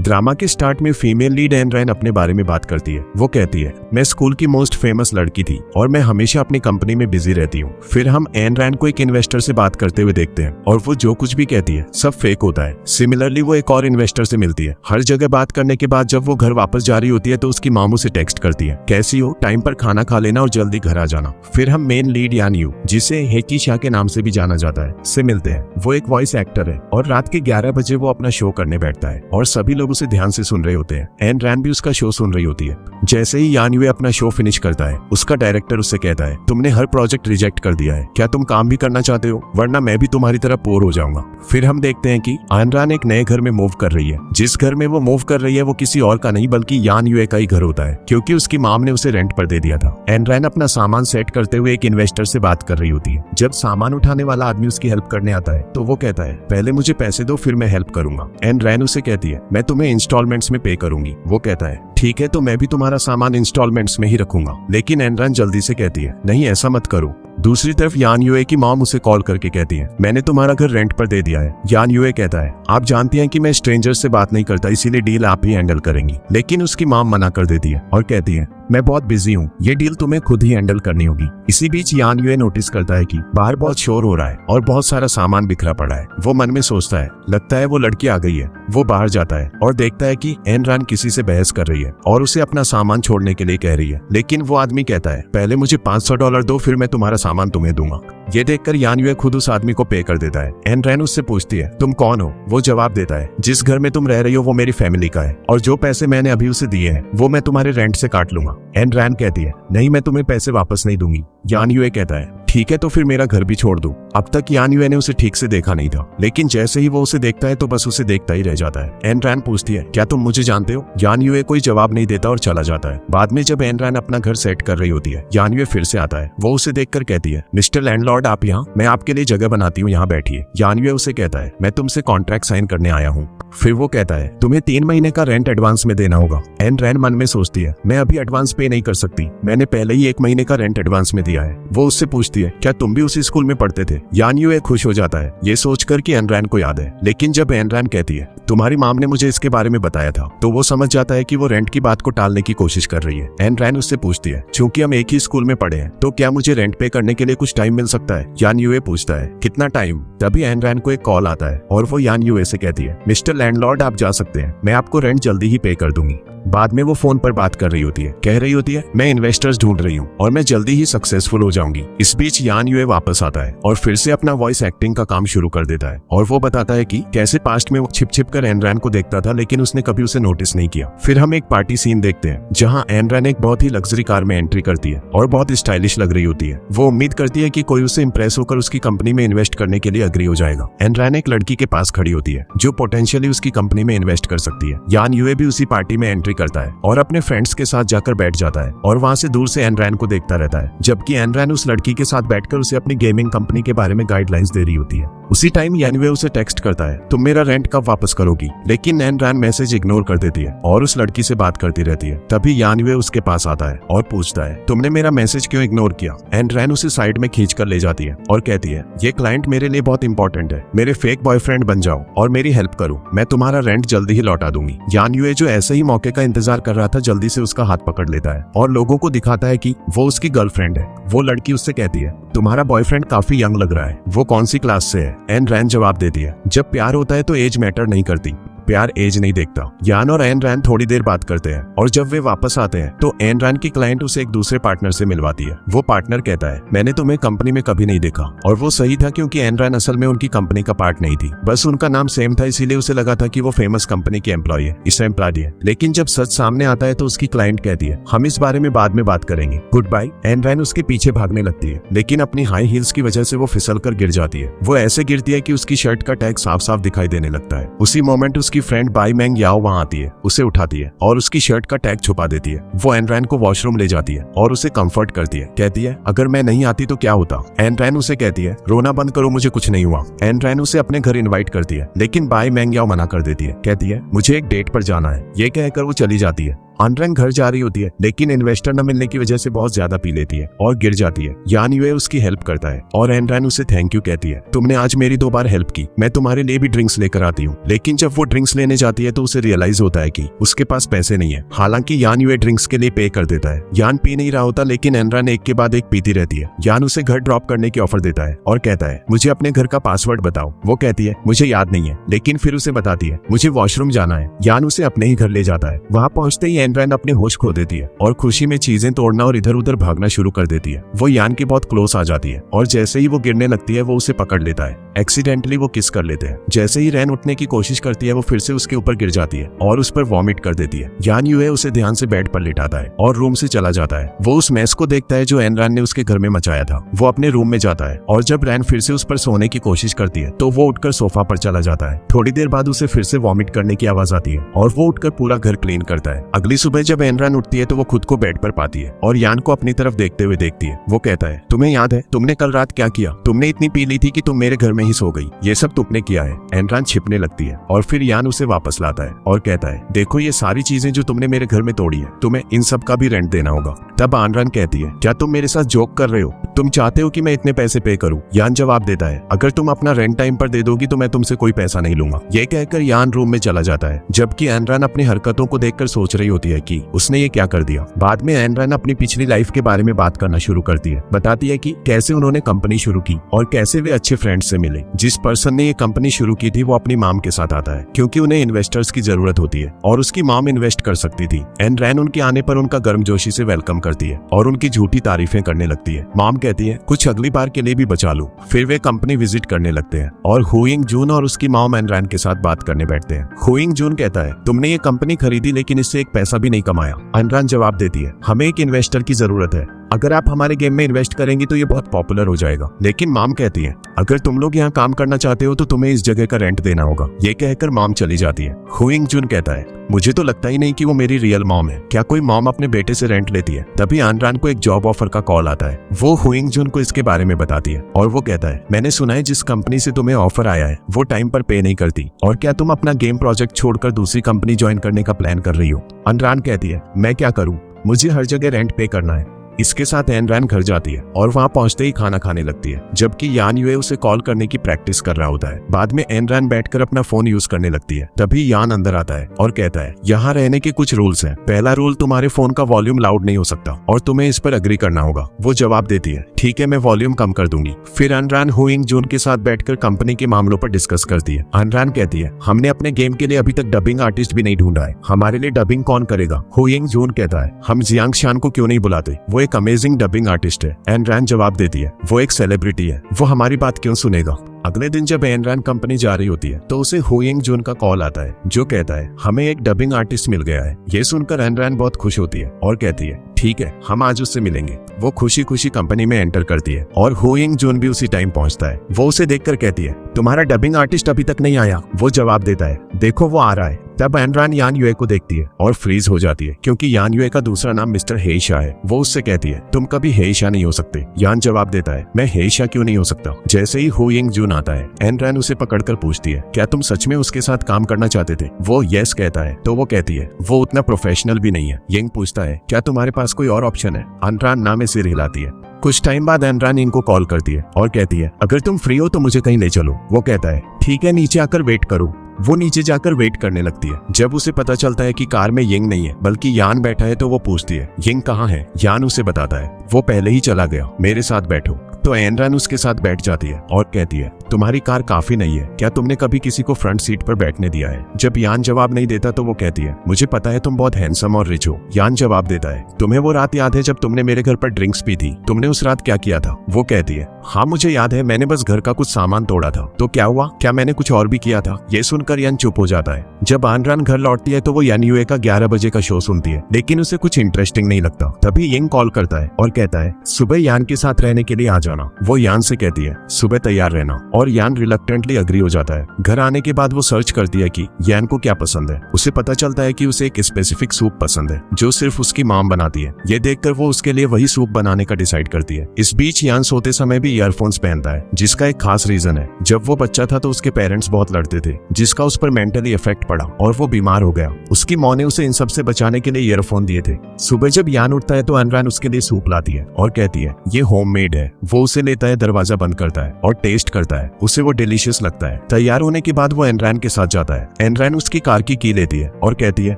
Drama के start में female lead N रैन अपने बारे में बात करती है। वो कहती है, मैं स्कूल की मोस्ट फेमस लड़की थी और मैं हमेशा अपनी कंपनी में बिजी रहती हूँ। फिर हम एन रैन को एक इन्वेस्टर से बात करते हुए देखते हैं और वो जो कुछ भी कहती है सब फेक होता है। सिमिलरली वो एक और इन्वेस्टर से मिलती है। हर जगह बात करने के बाद जब वो घर वापस जा रही होती है तो उसकी मामू से टेक्स्ट करती है, कैसी हो, टाइम पर खाना खा लेना और जल्दी घर आ जाना। फिर हम मेन लीड यान यू, जिसे हेकी शाह के नाम से भी जाना जाता है, से मिलते हैं। वो एक वॉइस एक्टर है और रात के 11 बजे वो अपना शो करने बैठता है और सभी लोग उसे ध्यान से सुन रहे होते हैं। एन रैन भी उसका शो सुन रही होती है। जैसे ही यान यूए अपना शो फिनिश करता है, उसका डायरेक्टर उससे कहता है, तुमने हर प्रोजेक्ट रिजेक्ट कर दिया है, क्या तुम काम भी करना चाहते हो, वरना मैं भी तुम्हारी तरह बोर हो जाऊंगा। फिर हम देखते हैं कि एन रैन एक नए घर में मूव कर रही है। जिस घर में वो मूव कर रही है वो किसी और का नहीं बल्कि यान यूए का ही घर होता है, क्योंकि उसकी माम ने उसे रेंट पर दे दिया था। एन रैन अपना सामान सेट करते हुए एक इन्वेस्टर से बात कर रही होती है। जब सामान उठाने वाला आदमी उसकी हेल्प करने आता है तो वो कहता है, पहले मुझे पैसे दो फिर मैं हेल्प करूंगा। एन रैन उसे कहती है, मैं तुम्हें इंस्टॉलमेंट्स में पे करूंगी। वो कहता है, ठीक है, तो मैं भी तुम्हारा सामान इंस्टॉलमेंट्स में ही रखूंगा। लेकिन एन रैन जल्दी से कहती है, नहीं ऐसा मत करो। दूसरी तरफ यान यूए की मॉम उसे कॉल करके कहती है, मैंने तुम्हारा घर रेंट पर दे दिया है। यान यूए कहता है, आप जानती हैं कि मैं स्ट्रेंजर से बात नहीं करता, इसीलिए डील आप ही हैंडल करेंगी। लेकिन उसकी मॉम मना कर देती है और कहती है, मैं बहुत बिजी हूँ, ये डील तुम्हें खुद ही हैंडल करनी होगी। इसी बीच यान यूए नोटिस करता है कि बाहर बहुत शोर हो रहा है और बहुत सारा सामान बिखरा पड़ा है। वो मन में सोचता है, लगता है वो लड़की आ गई है। वो बाहर जाता है और देखता है कि एन रैन किसी से बहस कर रही है और उसे अपना सामान छोड़ने के लिए कह रही है। लेकिन वो आदमी कहता है, पहले मुझे $500 दो, फिर मैं तुम्हारा सामान तुम्हें दूंगा। ये देखकर यान यूए खुद उस आदमी को पे कर देता है। एन रैन उससे पूछती है, तुम कौन हो? वो जवाब देता है, जिस घर में तुम रह रही हो वो मेरी फैमिली का है और जो पैसे मैंने अभी उसे दिए हैं वो मैं तुम्हारे रेंट से काट लूंगा। एन रैन कहती है, नहीं, मैं तुम्हें पैसे वापस नहीं दूंगी। यान यूए कहता है, ठीक है, तो फिर मेरा घर भी छोड़ दो। अब तक यान यूए ने उसे ठीक से देखा नहीं था, लेकिन जैसे ही वो उसे देखता है तो बस उसे देखता ही रह जाता है। एन रैन पूछती है, क्या तुम मुझे जानते हो? यान यूए कोई जवाब नहीं देता और चला जाता है। बाद में जब एन रैन अपना घर सेट कर रही होती है, यान यूए फिर से आता है। वो उसे देखकर कहती है, मिस्टर लैंडलॉर्ड, आप यहाँ, मैं आपके लिए जगह बनाती हूँ, यहाँ बैठिए। यान यूए उसे कहता है, मैं तुमसे कॉन्ट्रैक्ट साइन करने आया हूँ। फिर वो कहता है, तुम्हें 3 महीने का रेंट एडवांस में देना होगा। एन रैन मन में सोचती है, मैं अभी एडवांस पे नहीं कर सकती, मैंने पहले ही 1 महीने का रेंट एडवांस में दिया है। वो उससे पूछती है, क्या तुम भी उसी स्कूल में पढ़ते थे? यान यूए खुश हो जाता है ये सोचकर कि एन रैन को याद है। लेकिन जब एन रैन कहती है, तुम्हारी माम ने मुझे इसके बारे में बताया था, तो वो समझ जाता है कि वो रेंट की बात को टालने की कोशिश कर रही है। एन रैन उससे पूछती है, चूंकि हम एक ही स्कूल में पढ़े हैं तो क्या मुझे रेंट पे करने के लिए कुछ टाइम मिल सकता है? यान यूए पूछता है, कितना टाइम? तभी एन रैन को एक कॉल आता है और वो यान यूए से कहती है, मिस्टर लैंडलॉर्ड, आप जा सकते हैं, मैं आपको रेंट जल्दी ही पे कर दूंगी। बाद में वो फोन पर बात कर रही होती है, कह रही होती है, मैं इन्वेस्टर्स ढूंढ रही हूँ और मैं जल्दी ही सक्सेसफुल हो जाऊंगी। इस बीच यान यूए वापस आता है और फिर से अपना वॉइस एक्टिंग का काम शुरू कर देता है और वो बताता है कि कैसे पास्ट में वो छिप छिप कर एन रैन को देखता था, लेकिन उसने कभी उसे नोटिस नहीं किया। फिर हम एक पार्टी सीन देखते हैं जहाँ एन रैन एक बहुत ही लग्जरी कार में एंट्री करती है और बहुत स्टाइलिश लग रही होती है। वो उम्मीद करती है कि कोई उसे इंप्रेस होकर उसकी कंपनी में इन्वेस्ट करने के लिए अग्री हो जाएगा। एन रैन एक लड़की के पास खड़ी होती है जो पोटेंशियली उसकी कंपनी में इन्वेस्ट कर सकती है। यान यूए भी उसी पार्टी में एंट्री करता है और अपने फ्रेंड्स के साथ जाकर बैठ जाता है और वहां से दूर से एन रैन को देखता रहता है, जबकि एन रैन उस लड़की के साथ बैठकर उसे अपनी गेमिंग कंपनी के बारे में गाइडलाइंस दे रही होती है। उसी टाइम यान यूए उसे टेक्स्ट करता है, तुम मेरा रेंट कब वापस करोगी? लेकिन एन रैन मैसेज इग्नोर कर देती है और उस लड़की से बात करती रहती है। तभी यान यूए उसके पास आता है और पूछता है, तुमने मेरा मैसेज क्यों इग्नोर किया? एन रैन उसे साइड में खींच कर ले जाती है और कहती है, ये क्लाइंट मेरे लिए बहुत इंपॉर्टेंट है, मेरे फेक बॉयफ्रेंड बन जाओ और मेरी हेल्प करो, मैं तुम्हारा रेंट जल्दी ही लौटा दूंगी। यान यूए जो ऐसे ही मौके का इंतजार कर रहा था, जल्दी से उसका हाथ पकड़ लेता है और लोगों को दिखाता है कि वो उसकी गर्लफ्रेंड है। वो लड़की उससे कहती है, तुम्हारा बॉयफ्रेंड काफी यंग लग रहा है, वो कौन सी क्लास से है? एन रैन जवाब देती है, जब प्यार होता है तो एज मैटर नहीं करती, प्यार एज नहीं देखता। यान और एन रैन थोड़ी देर बात करते हैं और जब वे वापस आते हैं तो एन रैन की क्लाइंट उसे एक दूसरे पार्टनर से मिलवाती है। वो पार्टनर कहता है, मैंने तुम्हें कंपनी में कभी नहीं देखा, और वो सही था क्योंकि एन रैन असल में उनकी कंपनी का पार्ट नहीं थी, बस उनका नाम सेम था, इसीलिए उसे लगा था कि वो फेमस कंपनी की एम्प्लॉय है, इसे एम्प्लॉय है। लेकिन जब सच सामने आता है तो उसकी क्लाइंट कहती है, हम इस बारे में बाद में बात करेंगे, गुड बाय। एन रैन उसके पीछे भागने लगती है, लेकिन अपनी हाई हील्स की वजह से वो फिसल कर गिर जाती है। वो ऐसे गिरती है कि उसकी शर्ट का टैग साफ साफ दिखाई देने लगता है। उसी मोमेंट उसकी फ्रेंड बाई मैंग याओ वहां आती है, उसे उठाती है और उसकी शर्ट का टैग छुपा देती है। वो एन रैन को वॉशरूम ले जाती है और उसे कंफर्ट करती है, कहती है, अगर मैं नहीं आती तो क्या होता? एन रैन उसे कहती है, रोना बंद करो, मुझे कुछ नहीं हुआ। एन रैन उसे अपने घर इनवाइट करती है, लेकिन बाई मैंग याओ मना कर देती है, कहती है, मुझे एक डेट पर जाना है। ये कहकर वो चली जाती है अनरन घर जा रही होती है, लेकिन इन्वेस्टर न मिलने की वजह से बहुत ज्यादा पी लेती है और गिर जाती है। यान यूए उसकी हेल्प करता है और एनरन उसे थैंक यू कहती है, तुमने आज मेरी 2 बार हेल्प की, मैं तुम्हारे लिए भी ड्रिंक्स लेकर आती हूँ। लेकिन जब वो ड्रिंक्स लेने जाती है तो उसे रियलाइज होता है कि उसके पास पैसे नहीं है। हालांकि यान यूए ड्रिंक्स के लिए पे कर देता है। यान पी नहीं रहा होता, लेकिन एनरन एक के बाद एक पीती रहती है। यान उसे घर ड्रॉप करने की ऑफर देता है और कहता है, मुझे अपने घर का पासवर्ड बताओ। वो कहती है, मुझे याद नहीं है, लेकिन फिर उसे बताती है, मुझे वॉशरूम जाना है। यान उसे अपने ही घर ले जाता है। वहाँ पहुंचते ही एनरन अपने होश खो देती है और खुशी में चीजें तोड़ना और इधर उधर भागना शुरू कर देती है। वो यान के बहुत क्लोज आ जाती है और जैसे ही वो गिरने लगती है वो उसे पकड़ लेता है। एक्सीडेंटली वो किस कर लेते हैं। जैसे ही रैन उठने की कोशिश करती है वो फिर से उसके ऊपर गिर जाती है और उस पर वॉमिट कर देती है। यान यूए उसे ध्यान से बेड पर लेटाता है और रूम से चला जाता है। वो उस मैस को देखता है जो एनरन ने उसके घर में मचाया था। वो अपने रूम में जाता है और जब रैन फिर से उस पर सोने की कोशिश करती है तो वो उठकर सोफा पर चला जाता है। थोड़ी देर बाद उसे फिर से वॉमिट करने की आवाज आती है और वो उठकर पूरा घर क्लीन करता है। अगली सुबह जब एनरन उठती है तो वो खुद को बेड पर पाती है और यान को अपनी तरफ देखते हुए देखती है। वो कहता है, तुम्हें याद है तुमने कल रात क्या किया? तुमने इतनी पी ली थी कि तुम मेरे घर में ही सो गई। ये सब तुमने किया है। एनरन छिपने लगती है और फिर यान उसे वापस लाता है और कहता है, देखो ये सारी चीजें जो तुमने मेरे घर में तोड़ी है, तुम्हें इन सब का भी रेंट देना होगा। तब एनरन कहती है, क्या तुम मेरे साथ जोक कर रहे हो? तुम चाहते हो कि मैं इतने पैसे पे करूं? यान जवाब देता है, अगर तुम अपना रेंट टाइम पर दे दोगी तो मैं तुमसे कोई पैसा नहीं लूंगा। ये कहकर यान रूम में चला जाता है, जबकि एनरन अपनी हरकतों को देखकर सोच रही होती है कि उसने ये क्या कर दिया। बाद में एनरन अपनी पिछली लाइफ के बारे में बात करना शुरू करती है। बताती है कि कैसे उन्होंने कंपनी शुरू की और कैसे वे अच्छे फ्रेंड से मिले। जिस पर्सन ने ये कंपनी शुरू की थी वो अपनी मॉम के साथ आता है क्योंकि उन्हें इन्वेस्टर्स की जरूरत होती है और उसकी मॉम इन्वेस्ट कर सकती थी। एनरन उनके आने पर उनका गर्मजोशी से वेलकम करती है और उनकी झूठी तारीफें करने लगती है। मॉम कहती है, कुछ अगली बार के लिए भी बचा लो। फिर वे कंपनी विजिट करने लगते हैं और हुइंग जून और उसकी मॉम एनरन के साथ बात करने बैठते हैं। हुइंग जून कहता है, तुमने ये कंपनी खरीदी लेकिन इससे एक पैसा भी नहीं कमाया। एनरन जवाब देती है, हमें एक इन्वेस्टर की जरूरत है। अगर आप हमारे गेम में इन्वेस्ट करेंगी तो ये बहुत पॉपुलर हो जाएगा। लेकिन मॉम कहती है, अगर तुम लोग यहाँ काम करना चाहते हो तो तुम्हें इस जगह का रेंट देना होगा। ये कहकर मॉम चली जाती है। हुइंग जून कहता है, मुझे तो लगता ही नहीं कि वो मेरी रियल मॉम है। क्या कोई मॉम अपने बेटे से रेंट लेती है? तभी एनरन को एक जॉब ऑफर का कॉल आता है। वो हुइंग जून को इसके बारे में बताती है और वो कहता है, मैंने सुना है जिस कंपनी से तुम्हें ऑफर आया है वो टाइम पर पे नहीं करती, और क्या तुम अपना गेम प्रोजेक्ट छोड़कर दूसरी कंपनी ज्वाइन करने का प्लान कर रही हो? एनरन कहती है, मैं क्या करूँ, मुझे हर जगह रेंट पे करना है। इसके साथ एनरन घर जाती है और वहाँ पहुंचते ही खाना खाने लगती है, जबकि यान यूए उसे कॉल करने की प्रैक्टिस कर रहा होता है। बाद में एनरन बैठकर अपना फोन यूज करने लगती है। तभी यान अंदर आता है और कहता है, यहाँ रहने के कुछ रूल्स हैं। पहला रूल, तुम्हारे फोन का वॉल्यूम लाउड नहीं हो सकता और तुम्हें इस पर अग्री करना होगा। वो जवाब देती है, ठीक है, मैं वॉल्यूम कम कर दूंगी। फिर एनरन हुइंग जून के साथ बैठकर कंपनी के मामलों पर डिस्कस करती है। एनरन कहती है, हमने अपने गेम के लिए अभी तक डबिंग आर्टिस्ट भी नहीं ढूंढा है, हमारे लिए डबिंग कौन करेगा? हुइंग जून कहता है, हम जियांग शान को क्यों नहीं बुलाते, वो एक अमेजिंग डबिंग आर्टिस्ट है। एनरन जवाब देती है, वो एक सेलिब्रिटी है, वो हमारी बात क्यों सुनेगा? अगले दिन जब एनरन कंपनी जा रही होती है तो उसे हुइंग जून का कॉल आता है जो कहता है, हमें एक डबिंग आर्टिस्ट मिल गया है। ये सुनकर एनरन बहुत खुश होती है और कहती है, ठीक है, हम आज उससे मिलेंगे। वो खुशी खुशी कंपनी में एंटर करती है और हुइंग जून भी उसी टाइम पहुंचता है। वो उसे देखकर कहती है, तुम्हारा डबिंग आर्टिस्ट अभी तक नहीं आया? वो जवाब देता है, देखो वो आ रहा है। तब एनरन यान यूए को देखती है और फ्रीज हो जाती है क्योंकि यान यूए का दूसरा नाम मिस्टर हेइशा है। वो उससे कहती है, तुम कभी हेइशा नहीं हो सकते। यान जवाब देता है, मैं हेइशा क्यों नहीं हो सकता? जैसे ही हुइंग जून आता है, एनरन उसे पकड़कर पूछती है, क्या तुम सच में उसके साथ काम करना चाहते थे? वो यस कहता है। तो वो कहती है, वो उतना प्रोफेशनल भी नहीं है। यंग पूछता है, क्या तुम्हारे पास कोई और ऑप्शन है? एनरन ना में सिर हिलाती है। कुछ टाइम बाद एनरन इनको कॉल करती है और कहती है, अगर तुम फ्री हो तो मुझे कहीं ले चलो। वो कहता है, ठीक है, नीचे आकर वेट करो। वो नीचे जाकर वेट करने लगती है। जब उसे पता चलता है कि कार में यंग नहीं है बल्कि यान बैठा है तो वो पूछती है, यंग कहाँ है? यान उसे बताता है, वो पहले ही चला गया, मेरे साथ बैठो। तो एनरन उसके साथ बैठ जाती है और कहती है, तुम्हारी कार काफी नई है, क्या तुमने कभी किसी को फ्रंट सीट पर बैठने दिया है? जब यान जवाब नहीं देता तो वो कहती है, मुझे पता है तुम बहुत हैंडसम और रिच हो। यान जवाब देता है, तुम्हें वो रात याद है जब तुमने मेरे घर पर ड्रिंक्स पी थी? तुमने उस रात क्या किया था? वो कहती है, हाँ मुझे याद है, मैंने बस घर का कुछ सामान तोड़ा था। तो क्या हुआ? क्या मैंने कुछ और भी किया था? ये सुनकर यान चुप हो जाता है। जब एनरन घर लौटती है तो वो यान यूए का 11 बजे का शो सुनती है, लेकिन उसे कुछ इंटरेस्टिंग नहीं लगता। तभी यंग कॉल करता है और कहता है, सुबह यान के साथ रहने के लिए आ जाओ। जाना। वो यान से कहती है सुबह तैयार रहना, और यान रिलक्टेंटली अग्री हो जाता है। घर आने के बाद वो सर्च करती है कि यान को क्या पसंद है। उसे पता चलता है कि उसे एक स्पेसिफिक सूप पसंद है जो सिर्फ उसकी मॉम बनाती है। ये देखकर वो उसके लिए वही सूप बनाने का डिसाइड करती है। इस बीच यान सोते समय भी ईयरफोन्स पहनता है, जिसका एक खास रीजन है। जब वो बच्चा था तो उसके पेरेंट्स बहुत लड़ते थे, जिसका उस पर मेंटली इफेक्ट पड़ा और वो बीमार हो गया। उसकी माँ ने उसे इन सब से बचाने के लिए ईयरफोन दिए थे। सुबह जब यान उठता है तो एनरैन उसके लिए सूप लाती है और कहती है ये होममेड है। वो उसे लेता है, दरवाजा बंद करता है और टेस्ट करता है। उसे वो डिलीशियस लगता है। तैयार होने के बाद वो एनरैन के साथ जाता है। एनरैन उसकी कार की लेती है और कहती है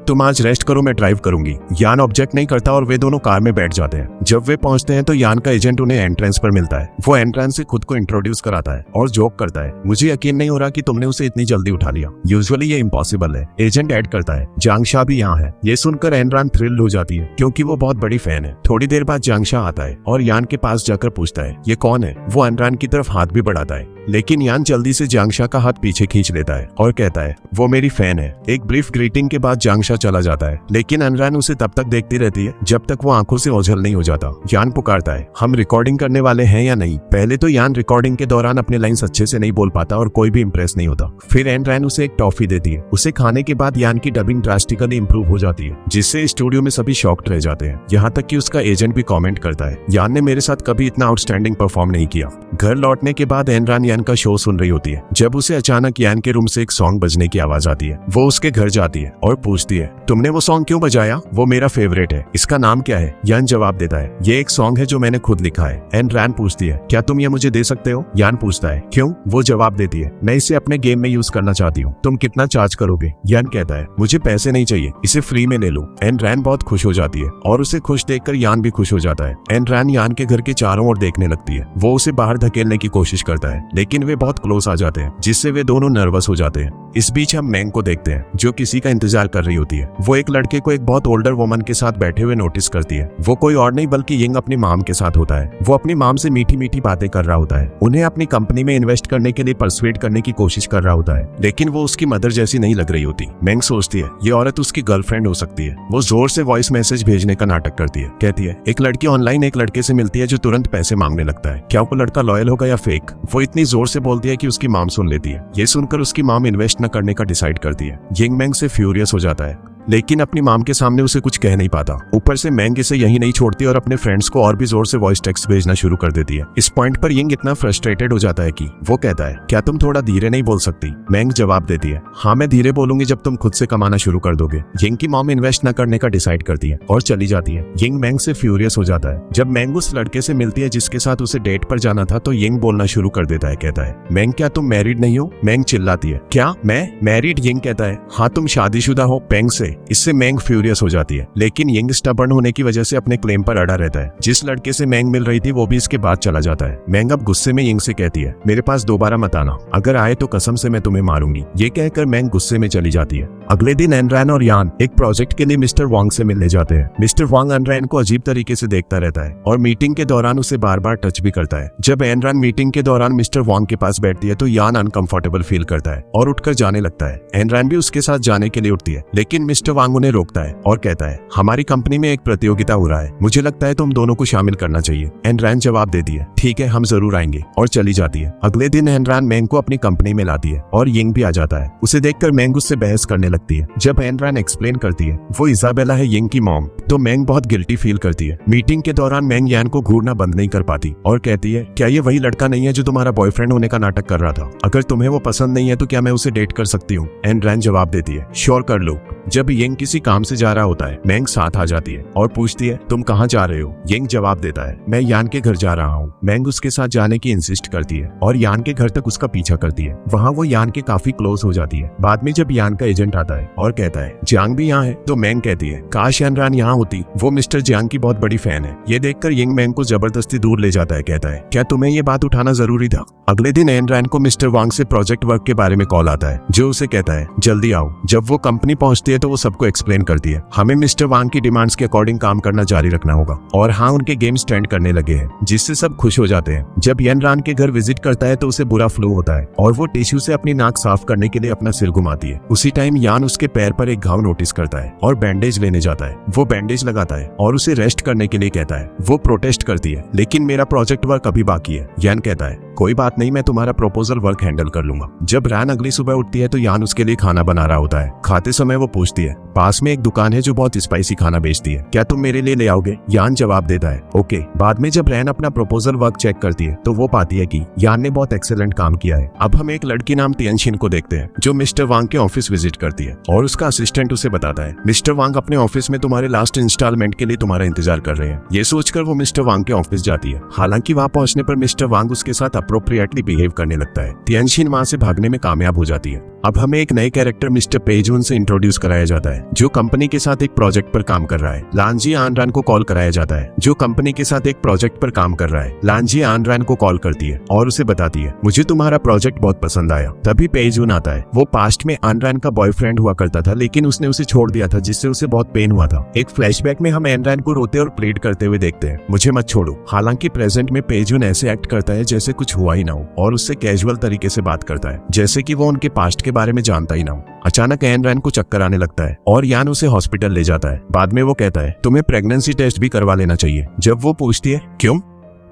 तुम आज रेस्ट करो, मैं ड्राइव करूंगी। यान ऑब्जेक्ट नहीं करता और वे दोनों कार में बैठ जाते हैं। जब वे पहुंचते हैं तो यान का एजेंट उन्हें एंट्रेंस पर मिलता है। वो एनरैन से खुद को इंट्रोड्यूस कराता है और जोक करता है मुझे यकीन नहीं हो रहा कि तुमने उसे इतनी जल्दी उठा लिया, यूजुअली ये इम्पॉसिबल है। एजेंट ऐड करता है जांगशा भी यहाँ है। ये सुनकर एनरैन थ्रिल हो जाती है क्योंकि वो बहुत बड़ी फैन है। थोड़ी देर बाद जांगशा आता है और यान के पास जाकर पूछता है ये कौन है। वो एनरैन की तरफ हाथ भी बढ़ाता है, लेकिन यान जल्दी से जांगशा का हाथ पीछे खींच लेता है और कहता है वो मेरी फैन है। एक ब्रीफ ग्रीटिंग के बाद जांगशा चला जाता है, लेकिन एनरैन उसे तब तक देखती रहती है जब तक वो आंखों से ओझल नहीं हो जाता। यान पुकारता है हम रिकॉर्डिंग करने वाले हैं या नहीं। पहले तो यान रिकॉर्डिंग के दौरान अपने लाइंस अच्छे से नहीं बोल पाता और कोई भी इंप्रेस नहीं होता। फिर एनरैन उसे एक टॉफी देती है। उसे खाने के बाद यान की डबिंग ड्रास्टिकली इंप्रूव हो जाती है, जिससे स्टूडियो में सभी शॉक्ड रह जाते हैं। यहाँ तक कि उसका एजेंट भी कमेंट करता है यान ने मेरे साथ कभी इतना आउटस्टैंडिंग परफॉर्म नहीं किया। घर लौटने के बाद एनरैन यान का शो सुन रही होती है जब उसे अचानक यान के रूम से एक सॉन्ग बजने की आवाज आती है। वो उसके घर जाती है और पूछती है तुमने वो सॉन्ग क्यों बजाया, वो मेरा फेवरेट है, इसका नाम क्या है। यान जवाब देता है ये एक सॉन्ग है जो मैंने खुद लिखा है। एनरैन पूछती है क्या तुम ये मुझे दे सकते हो। यान पूछता है क्यों। वो जवाब देती है मैं इसे अपने गेम में यूज करना चाहती हूँ, तुम कितना चार्ज करोगे। यान कहता है मुझे पैसे नहीं चाहिए, इसे फ्री में ले लो। एनरैन बहुत खुश हो जाती है और उसे खुश देखकर यान भी खुश हो जाता है। एनरैन यान के घर के चारों ओर देखने लगती है। वो उसे बाहर धकेलने की कोशिश करता है, लेकिन वे बहुत क्लोज आ जाते हैं, जिससे वे दोनों नर्वस हो जाते हैं। इस बीच हम मैंग को देखते हैं जो किसी का इंतजार कर रही होती है। वो एक लड़के को एक बहुत ओल्डर वुमन के साथ बैठे हुए नोटिस करती है। वो कोई और नहीं बल्कि यिंग अपनी माम के साथ होता है। वो अपनी माम से मीठी मीठी बातें कर रहा होता है, उन्हें अपनी कंपनी में इन्वेस्ट करने के लिए परसुएड करने की कोशिश कर रहा होता है, लेकिन वो उसकी मदर जैसी नहीं लग रही होती। मैंग सोचती है ये औरत उसकी गर्लफ्रेंड हो सकती है। वो जोर से वॉइस मैसेज भेजने का नाटक करती है। कहती है एक लड़की ऑनलाइन एक लड़के से मिलती है जो तुरंत पैसे मांगने लगता है, क्या वो लड़का लॉयल होगा या फेक। वो इतनी जोर से बोलती है कि उसकी माम सुन लेती है। ये सुनकर उसकी माम इन्वेस्ट न करने का डिसाइड करती है। यिंग मैंग से फ्यूरियस हो जाता है, लेकिन अपनी माम के सामने उसे कुछ कह नहीं पाता। ऊपर से मैंग इसे यही नहीं छोड़ती और अपने फ्रेंड्स को और भी जोर से वॉइस टेक्स्ट भेजना शुरू कर देती है। इस पॉइंट पर यिंग इतना फ्रस्ट्रेटेड हो जाता है कि वो कहता है क्या तुम थोड़ा धीरे नहीं बोल सकती। मैंग जवाब देती है हाँ मैं धीरे बोलूंगी जब तुम खुद से कमाना शुरू कर दोगे। यिंग की मॉम इन्वेस्ट न करने का डिसाइड करती है और चली जाती है। यिंग मैंग से फ्यूरियस हो जाता है। जब मैंग उस लड़के से मिलती है जिसके साथ उसे डेट पर जाना था तो यिंग बोलना शुरू कर देता है। कहता है मैंग क्या तुम मैरिड नहीं हो। मैंग चिल्लाती है क्या मैं मैरिड। यिंग कहता है हाँ तुम शादीशुदा हो पेंग से। इससे मैंग फ्यूरियस हो जाती है, लेकिन यिंग स्टबर्न होने की वजह से अपने क्लेम पर अड़ा रहता है। जिस लड़के से मैंग मिल रही थी वो भी इसके बाद चला जाता है। मैंग अब गुस्से में यिंग से कहती है मेरे पास दोबारा मत आना, अगर आए तो कसम से मैं तुम्हें मारूंगी। ये कहकर मैंग गुस्से में चली जाती है। अगले दिन एनरैन और यान एक प्रोजेक्ट के लिए मिस्टर वांग से मिलने जाते हैं। मिस्टर वांग एनरैन को अजीब तरीके से देखता रहता है और मीटिंग के दौरान उसे बार बार टच भी करता है। जब एनरैन मीटिंग के दौरान मिस्टर वांग के पास बैठती है तो यान अनकंफर्टेबल फील करता है और उठकर जाने लगता है। एनरैन भी उसके साथ जाने के लिए उठती है, लेकिन मिस्टर वांग उन्हें रोकता है और कहता है हमारी कंपनी में एक प्रतियोगिता हो रहा है, मुझे लगता है तुम दोनों को शामिल करना चाहिए। एनरैन जवाब देती है ठीक है हम जरूर आएंगे और चली जाती है। अगले दिन एनरैन मैंग को अपनी कंपनी में लाती है और यिंग भी आ जाता है। उसे देखकर मैंग उससे बहस करने लगती है। जब एनरैन एक्सप्लेन करती है वो इजाबेला है यिंग की मॉम, तो मैंग बहुत गिल्टी फील करती है। मीटिंग के दौरान मैंग यान को घूरना बंद नहीं कर पाती और कहती है क्या ये वही लड़का नहीं है जो तुम्हारा बॉयफ्रेंड होने का नाटक कर रहा था। अगर तुम्हें वो पसंद नहीं है तो क्या मैं उसे डेट कर सकती हूँ। एनरैन जवाब देती है श्योर कर लो। जब यिंग किसी काम से जा रहा होता है मैंग साथ आ जाती है और पूछती है तुम कहाँ जा रहे हो। यिंग जवाब देता है मैं यान के घर जा रहा हूँ। मैंग उसके साथ जाने की इंसिस्ट करती है और यान के घर तक उसका पीछा करती है। वहाँ वो यान के काफी क्लोज हो जाती है। बाद में जब यान का एजेंट आता है और कहता है जियांग भी यहाँ है तो मैंग कहती है काश एनरैन यहाँ होती, वो मिस्टर जियांग की बहुत बड़ी फैन है। ये देखकर यिंग मैंग को जबरदस्ती दूर ले जाता है। कहता है क्या तुम्हें ये बात उठाना जरूरी था। अगले दिन एनरैन को मिस्टर वांग से प्रोजेक्ट वर्क के बारे में कॉल आता है जो उसे कहता है जल्दी आओ। जब वो कंपनी पहुंचती पहुंचती है तो वो सबको एक्सप्लेन करती है। हमें मिस्टर वांग की डिमांड्स के अकॉर्डिंग काम करना जारी रखना होगा और हाँ, उनके गेम स्टैंड करने लगे हैं, जिससे सब खुश हो जाते हैं। जब यान रान के घर विजिट करता है तो उसे बुरा फ्लू होता है और वो टिश्यू से अपनी नाक साफ करने के लिए अपना सिर घुमाती है। उसी टाइम यान उसके पैर पर एक घाव नोटिस करता है और बैंडेज लेने जाता है। वो बैंडेज लगाता है और उसे रेस्ट करने के लिए कहता है। वो प्रोटेस्ट करती है, लेकिन मेरा प्रोजेक्ट वर्क अभी बाकी है। यान कहता है कोई बात नहीं, मैं तुम्हारा प्रपोजल वर्क हैंडल कर लूंगा। जब रैन अगली सुबह उठती है तो यान उसके लिए खाना बना रहा होता है। खाते समय वो पूछती है, पास में एक दुकान है जो बहुत स्पाइसी खाना बेचती है, क्या तुम मेरे लिए ले आओगे? यान जवाब देता है ओके। बाद में जब रैन अपना प्रपोजल वर्क चेक करती है तो वो पाती है कि यान ने बहुत एक्सेलेंट काम किया है। अब हम एक लड़की नाम तियनशिन को देखते हैं जो मिस्टर वांग के ऑफिस विजिट करती है और उसका असिस्टेंट उसे बताता है मिस्टर वांग अपने ऑफिस में तुम्हारे लास्ट इंस्टॉलमेंट के लिए तुम्हारा इंतजार कर रहे हैं। ये सोचकर वो मिस्टर वांग के ऑफिस जाती है। हालांकि वहां पहुंचने पर मिस्टर वांग उसके साथ अप्रोप्रिएटली बिहेव करने लगता है। तियनशिन वहां से भागने में कामयाब हो जाती है। अब हमें एक नए कैरेक्टर मिस्टर पेजून से इंट्रोड्यूस कराया जाता है जो कंपनी के साथ एक प्रोजेक्ट पर काम कर रहा है। लांजी आनरान को कॉल कराया जाता है जो कंपनी के साथ एक प्रोजेक्ट पर काम कर रहा है। लांजी आनरान को कॉल करती है और उसे बताती है मुझे तुम्हारा प्रोजेक्ट बहुत पसंद आया। तभी पेजून आता है। वो पास्ट में आनरान का बॉयफ्रेंड हुआ करता था, लेकिन उसने उसे छोड़ दिया था जिससे उसे बहुत पेन हुआ था। एक फ्लैशबैक में हम आनरान को रोते और प्लीड करते हुए देखते हैं मुझे मत छोड़ो। हालांकि प्रेजेंट में पेजून ऐसे एक्ट करता है जैसे कुछ हुआ ही ना हो और उससे कैजुअल तरीके से बात करता है जैसे कि वो उनके पास्ट के बारे में जानता ही ना हो। अचानक एन रैन को चक्कर आने लगता है और यान उसे हॉस्पिटल ले जाता है। बाद में वो कहता है तुम्हें प्रेगनेंसी टेस्ट भी करवा लेना चाहिए। जब वो पूछती है क्यों,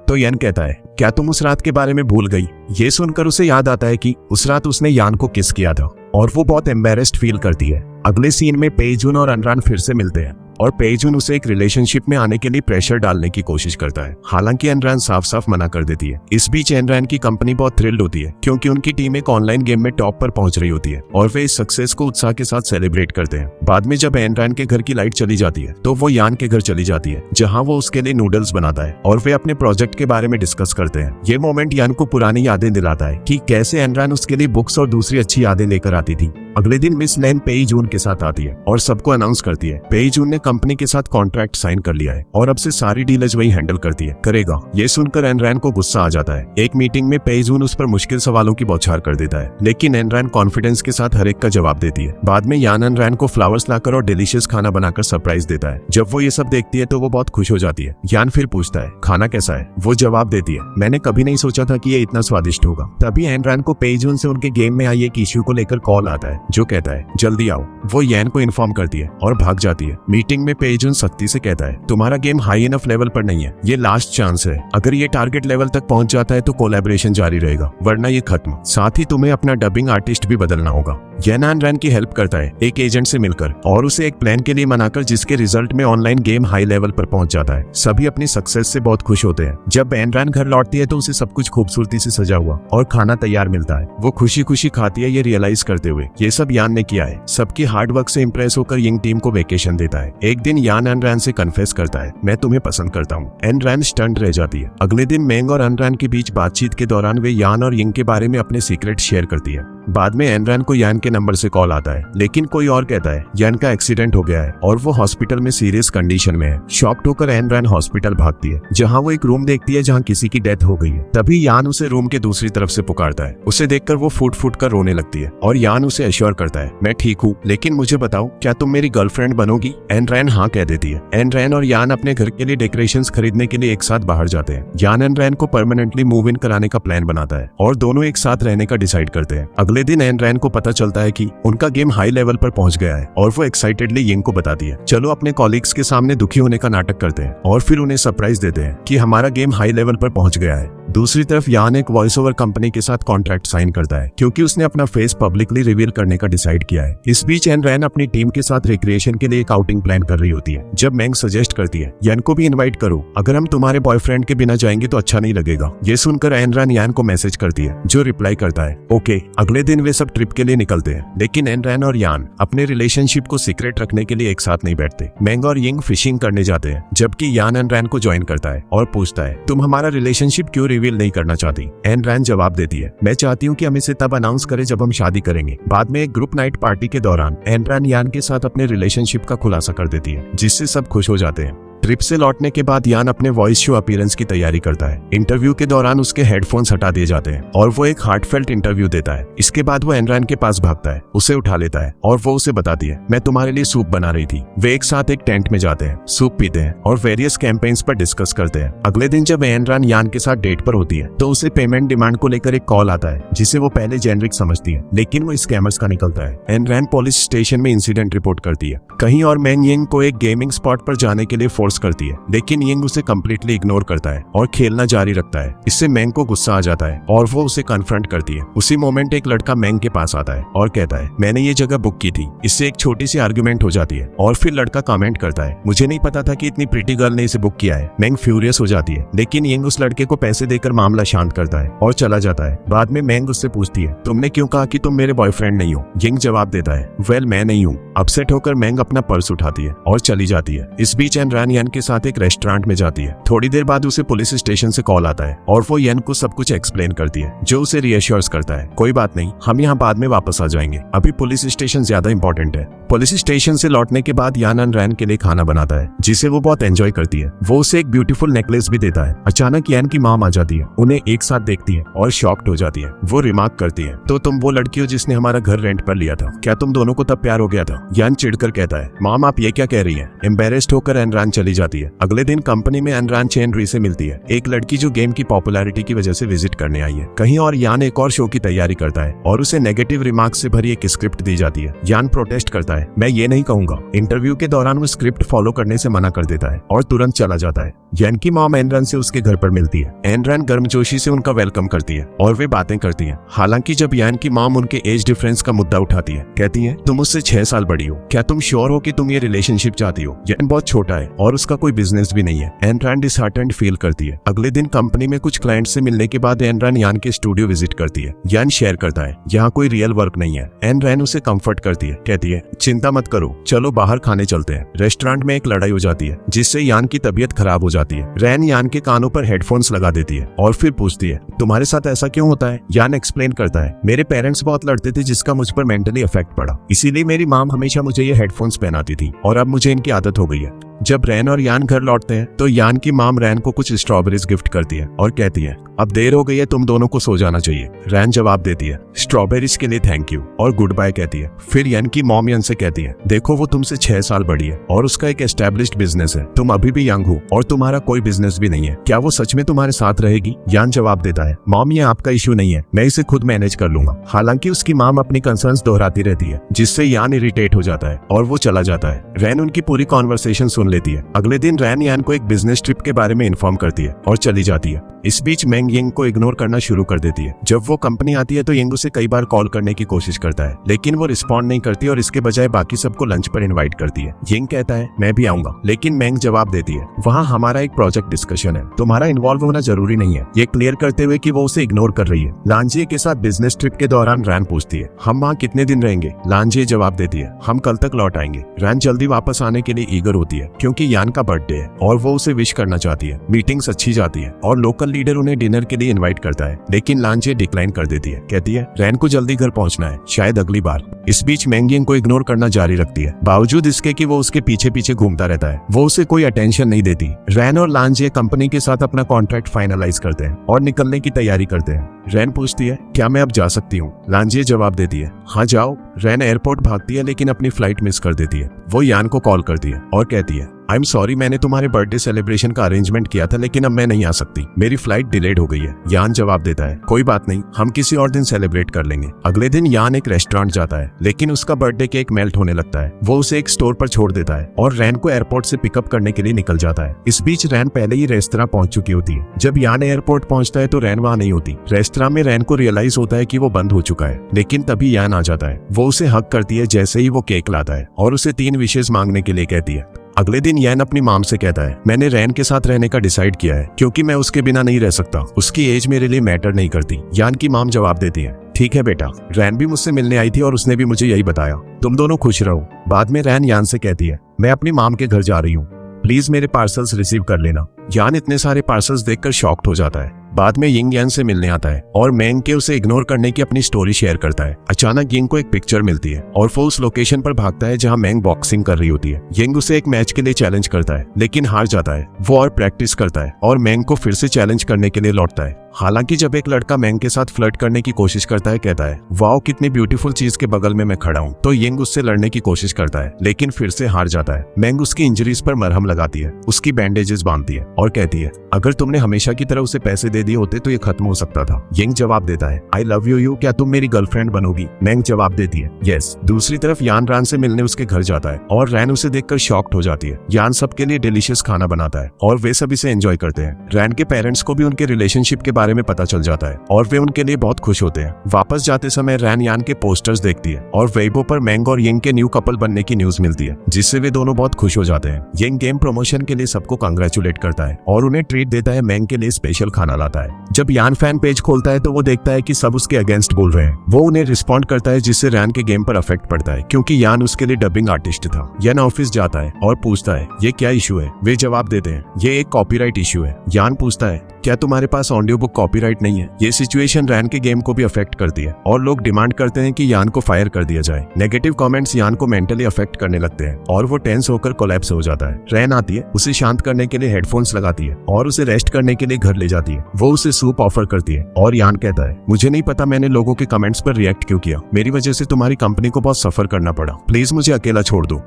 तो यान कहता है क्या तुम उस रात के बारे में भूल गई? ये सुनकर उसे याद आता है कि उस रात उसने यान को किस किया था और वो बहुत एम्बेरेस्ड फील करती है। अगले सीन में पेजून और अनरान फिर से मिलते हैं और पेजून उसे एक रिलेशनशिप में आने के लिए प्रेशर डालने की कोशिश करता है। हालांकि अनरान साफ साफ मना कर देती है। इस बीच अनरान की कंपनी बहुत थ्रिल्ड होती है क्योंकि उनकी टीम एक ऑनलाइन गेम में टॉप पर पहुंच रही होती है और वे इस सक्सेस को उत्साह के साथ सेलिब्रेट करते हैं। बाद में जब अनरान के घर की लाइट चली जाती है तो वो यान के घर चली जाती है जहाँ वो उसके लिए नूडल्स बनाता है और वे अपने प्रोजेक्ट के बारे में डिस्कस करते हैं। ये मोमेंट यान को पुरानी यादें दिलाता है कि कैसे अनरान उसके लिए बुक्स और दूसरी अच्छी यादें लेकर आती थी। अगले दिन मिस लैन पेईजून के साथ आती है और सबको अनाउंस करती है पेईजून ने कंपनी के साथ कॉन्ट्रैक्ट साइन कर लिया है और अब से सारी डील्स वही हैंडल करेगा। ये सुनकर एनरैन को गुस्सा आ जाता है। एक मीटिंग में पेईजून उस पर मुश्किल सवालों की बौछार कर देता है, लेकिन एनरैन कॉन्फिडेंस के साथ हर एक का जवाब देती है। बाद में यान एनरैन को फ्लावर्स लाकर और डिलीशियस खाना बनाकर सरप्राइज देता है। जब वो ये सब देखती है तो वो बहुत खुश हो जाती है। यान फिर पूछता है खाना कैसा है? वो जवाब देती है मैंने कभी नहीं सोचा था कि ये इतना स्वादिष्ट होगा। तभी एनरैन को पेईजून से उनके गेम में आई एक इश्यू को लेकर कॉल आता है जो कहता है जल्दी आओ। वो यान को इन्फॉर्म करती है और भाग जाती है। मीटिंग में पेईजून सख्ती से कहता है तुम्हारा गेम हाई इनफ लेवल पर नहीं है, ये लास्ट चांस है। अगर ये टारगेट लेवल तक पहुंच जाता है तो कोलैबोरेशन जारी रहेगा, वरना ये खत्म। साथ ही तुम्हें अपना डबिंग आर्टिस्ट भी बदलना होगा। यान एनरैन की हेल्प करता है एक एजेंट से मिलकर और उसे एक प्लान के लिए मनाकर जिसके रिजल्ट में ऑनलाइन गेम हाई लेवल पर पहुंच जाता है। सभी अपनी सक्सेस से बहुत खुश होते हैं। जब एनरैन घर लौटती है तो उसे सब कुछ खूबसूरती से सजा हुआ और खाना तैयार मिलता है। वो खुशी खुशी खाती है, ये रियलाइज करते हुए ये सब यान ने किया है। सबकी हार्ड वर्क से इंप्रेस होकर यंग टीम को वेकेशन देता है। एक दिन यान एनरैन से कन्फेस करता है मैं तुम्हें पसंद करता हूँ। एनरैन स्टंट रह जाती है। अगले दिन मेंग और एनरैन के बीच बातचीत के दौरान वे यान और यंग के बारे में अपने सीक्रेट शेयर करती है। बाद में एनरैन को यान के नंबर से कॉल आता है, लेकिन कोई और कहता है यान का एक्सीडेंट हो गया है और वो हॉस्पिटल में सीरियस कंडीशन में है। शॉक्ड होकर एनरैन हॉस्पिटल भागती है जहां वो एक रूम देखती है जहां किसी की डेथ हो गई है। तभी यान उसे रूम के दूसरी तरफ से पुकारता है। उसे देखकर वो फूट फूट कर रोने लगती है और यान उसे एश्योर करता है मैं ठीक हूँ, लेकिन मुझे बताओ क्या तुम मेरी गर्लफ्रेंड बनोगी? एनरैन हाँ कह देती है। एनरैन और यान अपने घर के लिए डेकोरेशंस खरीदने के लिए एक साथ बाहर जाते हैं। यान एनरैन को परमानेंटली मूव इन कराने का प्लान बनाता है और दोनों एक साथ रहने का डिसाइड करते हैं। अगले दिन एनरैन को पता चलता है कि उनका गेम हाई लेवल पर पहुंच गया है और वो एक्साइटेडली यंग को बताती है चलो अपने कॉलीग्स के सामने दुखी होने का नाटक करते हैं और फिर उन्हें सरप्राइज देते हैं कि हमारा गेम हाई लेवल पर पहुंच गया है। दूसरी तरफ यान एक वॉइस ओवर कंपनी के साथ कॉन्ट्रैक्ट साइन करता है क्योंकि उसने अपना फेस पब्लिकली रिवील करने का डिसाइड किया है। इस बीच एनरैन अपनी टीम के साथ रिक्रिएशन के लिए एक आउटिंग प्लान कर रही होती है। जब मैंग सजेस्ट करती है यान को भी इनवाइट करो, अगर हम तुम्हारे बॉयफ्रेंड के बिना जाएंगे तो अच्छा नहीं लगेगा। ये सुनकर एनरैन यान को मैसेज करती है जो रिप्लाई करता है ओके। अगले दिन वे सब ट्रिप के लिए निकलते हैं, लेकिन एनरैन और यान अपने रिलेशनशिप को सीक्रेट रखने के लिए एक साथ नहीं बैठते। मैंग और यंग फिशिंग करने जाते हैं जबकि यान एनरैन को ज्वाइन करता है और पूछता है तुम हमारा रिलेशनशिप क्यों रिवील नहीं करना चाहती? एनरैन जवाब देती है मैं चाहती हूँ कि हम इसे तब अनाउंस करें जब हम शादी करेंगे। बाद में एक ग्रुप नाइट पार्टी के दौरान एनरैन यान के साथ अपने रिलेशनशिप का खुलासा कर देती है जिससे सब खुश हो जाते हैं। ट्रिप से लौटने के बाद यान अपने वॉइस शो अपीयरेंस की तैयारी करता है। इंटरव्यू के दौरान उसके हेडफोन्स हटा दिए जाते हैं और वो एक हार्टफेल्ट इंटरव्यू देता है। इसके बाद वो एनरैन के पास भागता है, उसे उठा लेता है और वो उसे बताती है, मैं तुम्हारे लिए सूप बना रही थी। वे एक साथ एक टेंट में जाते हैं, सूप पीते हैं और वेरियस कैंपेन्स पर डिस्कस करते हैं। अगले दिन जब एनरैन यान के साथ डेट पर होती है तो उसे पेमेंट डिमांड को लेकर एक कॉल आता है, जिसे वो पहले जेनरिक समझती है, लेकिन वो स्कैमर्स का निकलता है। एनरैन पुलिस स्टेशन में इंसिडेंट रिपोर्ट करती है कहीं और मैंग यिंग को एक गेमिंग स्पॉट पर जाने के लिए फोर्स करती है, लेकिन यिंग उसे कंप्लीटली इग्नोर करता है और खेलना जारी रखता है। इससे मैंग को गुस्सा आ जाता है और वो उसे कन्फ्रंट करती है। उसी मोमेंट एक लड़का मैंग के पास आता है और कहता है, मैंने ये जगह बुक की थी। इससे एक छोटी सी आर्गुमेंट हो जाती है और फिर लड़का कमेंट करता है, मुझे नहीं पता था कि इतनी प्रीटी गर्ल ने इसे बुक किया है। मैंग फ्यूरियस हो जाती है, लेकिन यिंग उस लड़के को पैसे देकर मामला शांत करता है और चला जाता है। बाद में मैंग उससे पूछती है, तुमने क्यों कहा कि तुम मेरे बॉयफ्रेंड नहीं हो? यिंग जवाब देता है, वेल मैं नहीं हूँ। अपसेट होकर मैंग अपना पर्स उठाती है और चली जाती है। इस बीच एनरैन यान के साथ एक रेस्टोरेंट में जाती है। थोड़ी देर बाद उसे पुलिस स्टेशन से कॉल आता है और वो यान को सब कुछ एक्सप्लेन करती है, जो उसे रिएश्योर्स करता है, कोई बात नहीं, हम यहाँ बाद में वापस आ जाएंगे, अभी पुलिस स्टेशन ज्यादा इंपॉर्टेंट है। पुलिस स्टेशन से लौटने के बाद यान एनरैन के लिए खाना बनाता है, जिसे वो बहुत एंजॉय करती है। वो उसे एक ब्यूटीफुल नेकलेस भी देता है। अचानक यान की मॉम आ जाती है, उन्हें एक साथ देखती है और शॉक्ड हो जाती है। वो रिमार्क करती है, तो तुम वो लड़की हो जिसने हमारा घर रेंट पर लिया था, क्या तुम दोनों को तब प्यार हो गया था? यान चिढ़कर कहता है, मॉम आप ये क्या कह रही हैं? एम्बेरेस्ड होकर एनरैन चली जाती है। अगले दिन कंपनी में एनरैन चेन री से मिलती है, एक लड़की जो गेम की पॉपुलैरिटी की वजह से विजिट करने आई है। कहीं और यान एक और शो की तैयारी करता है और उसे नेगेटिव रिमार्क से भरी एक स्क्रिप्ट दी जाती है। यान प्रोटेस्ट करता है, मैं ये नहीं कहूंगा। इंटरव्यू के दौरान वो स्क्रिप्ट फॉलो करने से मना कर देता है और तुरंत चला जाता है। यान की मॉम एनरैन से उसके घर पर मिलती है। एनरैन गर्मजोशी से उनका वेलकम करती है और वे बातें करती हैं। हालांकि जब यान की मॉम उनके एज डिफरेंस का मुद्दा उठाती है, कहती है, तुम मुझसे 6 साल बड़ी हो, क्या तुम श्योर हो कि तुम ये रिलेशनशिप चाहती हो? यान बहुत छोटा है और उसका कोई बिजनेस भी नहीं है। एनरैन डिसहार्टेंड फील करती है। अगले दिन कंपनी में कुछ क्लाइंट से मिलने के बाद एनरैन यान के स्टूडियो विजिट करती है। यान शेयर करता है, यहाँ कोई रियल वर्क नहीं है। एनरैन उसे कंफर्ट करती है, कहती है, चिंता मत करो, चलो बाहर खाने चलते हैं। रेस्टोरेंट में एक लड़ाई हो जाती है, जिससे यान की तबीयत खराब हो जाती है। रैन यान के कानों पर हेडफोन्स लगा देती है और फिर पूछती है, तुम्हारे साथ ऐसा क्यों होता है? यान एक्सप्लेन करता है, मेरे पेरेंट्स बहुत लड़ते थे, जिसका मुझ पर मेंटली इफेक्ट पड़ा, इसीलिए मेरी मॉम हमेशा मुझे ये हेडफोन्स पहनाती थी और अब मुझे इनकी आदत हो गई है। जब रैन और यान घर लौटते हैं तो यान की मॉम रैन को कुछ स्ट्रॉबेरीज गिफ्ट करती है और कहती है, अब देर हो गई है, तुम दोनों को सो जाना चाहिए। रैन जवाब देती है, स्ट्रॉबेरीज के लिए थैंक यू, और गुड बाय कहती है। फिर यान की मॉम यान से कहती है, देखो वो तुमसे 6 साल बड़ी है और उसका एक एस्टेब्लिश्ड बिजनेस है, तुम अभी भी यंग हो और तुम्हारा कोई बिजनेस भी नहीं है, क्या वो सच में तुम्हारे साथ रहेगी? यान जवाब देता है, मॉम ये आपका इश्यू नहीं है, मैं इसे खुद मैनेज कर लूंगा। हालांकि उसकी मॉम अपनी कंसर्न्स दोहराती रहती है, जिससे यान इरिटेट हो जाता है और वो चला जाता है। रैन उनकी पूरी कॉन्वर्सेशन सुन लेती है। अगले दिन रैन यान को एक बिजनेस ट्रिप के बारे में इन्फॉर्म करती है और चली जाती है। इस बीच मैंग यिंग को इग्नोर करना शुरू कर देती है। जब वो कंपनी आती है तो यिंग उसे कई बार कॉल करने की कोशिश करता है, लेकिन वो रिस्पॉन्ड नहीं करती और इसके बजाय बाकी सबको लंच पर इनवाइट करती है। यिंग कहता है, मैं भी आऊंगा, लेकिन मैंग जवाब देती है, वहाँ हमारा एक प्रोजेक्ट डिस्कशन है, तुम्हारा इन्वॉल्व होना जरूरी नहीं है, ये क्लियर करते हुए कि वो उसे इग्नोर कर रही है। लांजिए के साथ बिजनेस ट्रिप के दौरान रैन पूछती है, हम वहाँ कितने दिन रहेंगे? लांजिए जवाब देती है, हम कल तक लौट आएंगे। रैन जल्दी वापस आने के लिए ईगर होती है क्योंकि यान का बर्थडे है और वो उसे विश करना चाहती है। मीटिंग्स अच्छी जाती है और लोकल लीडर उन्हें डिनर के लिए इनवाइट करता है, लेकिन लांजिए डिक्लाइन कर देती है, कहती है, रैन को जल्दी घर पहुंचना है, शायद अगली बार। इस बीच मैंग यिंग को इग्नोर करना जारी रखती है, बावजूद इसके कि वो उसके पीछे पीछे घूमता रहता है। वो उसे कोई अटेंशन नहीं देती। रैन और लांजिए कंपनी के साथ अपना कॉन्ट्रैक्ट फाइनलाइज करते हैं और निकलने की तैयारी करते हैं। रैन पूछती है, क्या मैं अब जा सकती हूँ? लांजिए जवाब देती है, हाँ जाओ। रैन एयरपोर्ट भागती है, लेकिन अपनी फ्लाइट मिस कर देती है। वो यान को कॉल करती है और कहती है, आई एम सॉरी, मैंने तुम्हारे बर्थडे सेलिब्रेशन का अरेंजमेंट किया था, लेकिन अब मैं नहीं आ सकती, मेरी फ्लाइट डिलेड हो गई है। यान जवाब देता है, कोई बात नहीं, हम किसी और दिन सेलिब्रेट कर लेंगे। अगले दिन यान एक रेस्टोरेंट जाता है, लेकिन उसका बर्थडे केक मेल्ट होने लगता है। वो उसे एक स्टोर पर छोड़ देता है और रैन को एयरपोर्ट से पिकअप करने के लिए निकल जाता है। इस बीच रैन पहले ही रेस्तरां पहुंच चुकी होती है। जब यान एयरपोर्ट पहुंचता है तो रैन वहां नहीं होती। रेस्तरां में रैन को रियलाइज होता है कि वो बंद हो चुका है, लेकिन तभी यान आ जाता है। वो उसे हक करती है जैसे ही वो केक लाता है और उसे 3 विशेष मांगने के लिए कहती है। अगले दिन यान अपनी मॉम से कहता है, मैंने रैन के साथ रहने का डिसाइड किया है क्योंकि मैं उसके बिना नहीं रह सकता, उसकी एज मेरे लिए मैटर नहीं करती। यान की मॉम जवाब देती है, ठीक है बेटा, रैन भी मुझसे मिलने आई थी और उसने भी मुझे यही बताया, तुम दोनों खुश रहो। बाद में रैन यान से कहती है, मैं अपनी मॉम के घर जा रही हूँ, प्लीज मेरे पार्सल्स रिसीव कर लेना। यान इतने सारे पार्सल्स देखकर शॉक्ड हो जाता है। बाद में यिंग यान से मिलने आता है और मैंग के उसे इग्नोर करने की अपनी स्टोरी शेयर करता है। अचानक यिंग को एक पिक्चर मिलती है और वो उस लोकेशन पर भागता है जहाँ मैंग बॉक्सिंग कर रही होती है। यिंग उसे एक मैच के लिए चैलेंज करता है लेकिन हार जाता है। वो और प्रैक्टिस करता है और मैंग को फिर से चैलेंज करने के लिए लौटता है। हालांकि जब एक लड़का मैंग के साथ फ्लर्ट करने की कोशिश करता है, कहता है वाओ कितनी ब्यूटीफुल चीज के बगल में मैं खड़ा हूँ, तो यिंग उससे लड़ने की कोशिश करता है लेकिन फिर से हार जाता है। मैंग उसकी इंजरीज पर मरहम लगाती है, उसकी बैंडेजेस बांधती है और कहती है अगर तुमने हमेशा की तरह उसे पैसे दे दिए होते तो ये खत्म हो सकता था। यिंग जवाब देता है आई लव यू, क्या तुम मेरी गर्लफ्रेंड बनोगी? मैंग जवाब देती है यस। दूसरी तरफ यान रैन से मिलने उसके घर जाता है और रैन उसे देखकर शॉक्ड हो जाती है। यान सबके लिए डिलीशियस खाना बनाता है और वे सब इसे एंजॉय करते हैं। रैन के पेरेंट्स को भी उनके रिलेशनशिप के बारे में पता चल जाता है और वे उनके लिए बहुत खुश होते हैं। वापस जाते समय रैन यान के पोस्टर्स देखती है और वेइबो पर मैंग और यिंग के न्यू कपल बनने की न्यूज मिलती है, जिससे वे दोनों बहुत खुश हो जाते हैं। यिंग गेम प्रमोशन के लिए सबको कांग्रेचुलेट करता है और उन्हें ट्रीट देता है। मैंग के लिए स्पेशल खाना लाता है। जब यान फैन पेज खोलता है तो वो देखता है कि सब उसके अगेंस्ट बोल रहे हैं। वो उन्हें रिस्पॉन्ड करता है जिससे रैन के गेम पर अफेक्ट पड़ता है क्योंकि यान उसके लिए डबिंग आर्टिस्ट था। यान ऑफिस जाता है और पूछता है ये क्या इशू है? वे जवाब देते हैं ये एक कॉपीराइट इशू है। यान पूछता है क्या तुम्हारे पास ऑडियो बुक कॉपीराइट नहीं है? ये सिचुएशन रैन के गेम को भी अफेक्ट करती है और लोग डिमांड करते हैं कि यान को फायर कर दिया जाए। नेगेटिव कमेंट्स यान को मेंटली अफेक्ट करने लगते हैं और वो टेंस होकर कोलैप्स हो जाता है। रैन आती है, उसे शांत करने के लिए हेडफोन्स लगाती है और उसे रेस्ट करने के लिए घर ले जाती है। वो उसे सूप ऑफर करती है और यान कहता है मुझे नहीं पता मैंने लोगों के कमेंट्स पर रिएक्ट क्यों किया, मेरी वजह से तुम्हारी कंपनी को बहुत सफर करना पड़ा, प्लीज मुझे अकेला छोड़ दो।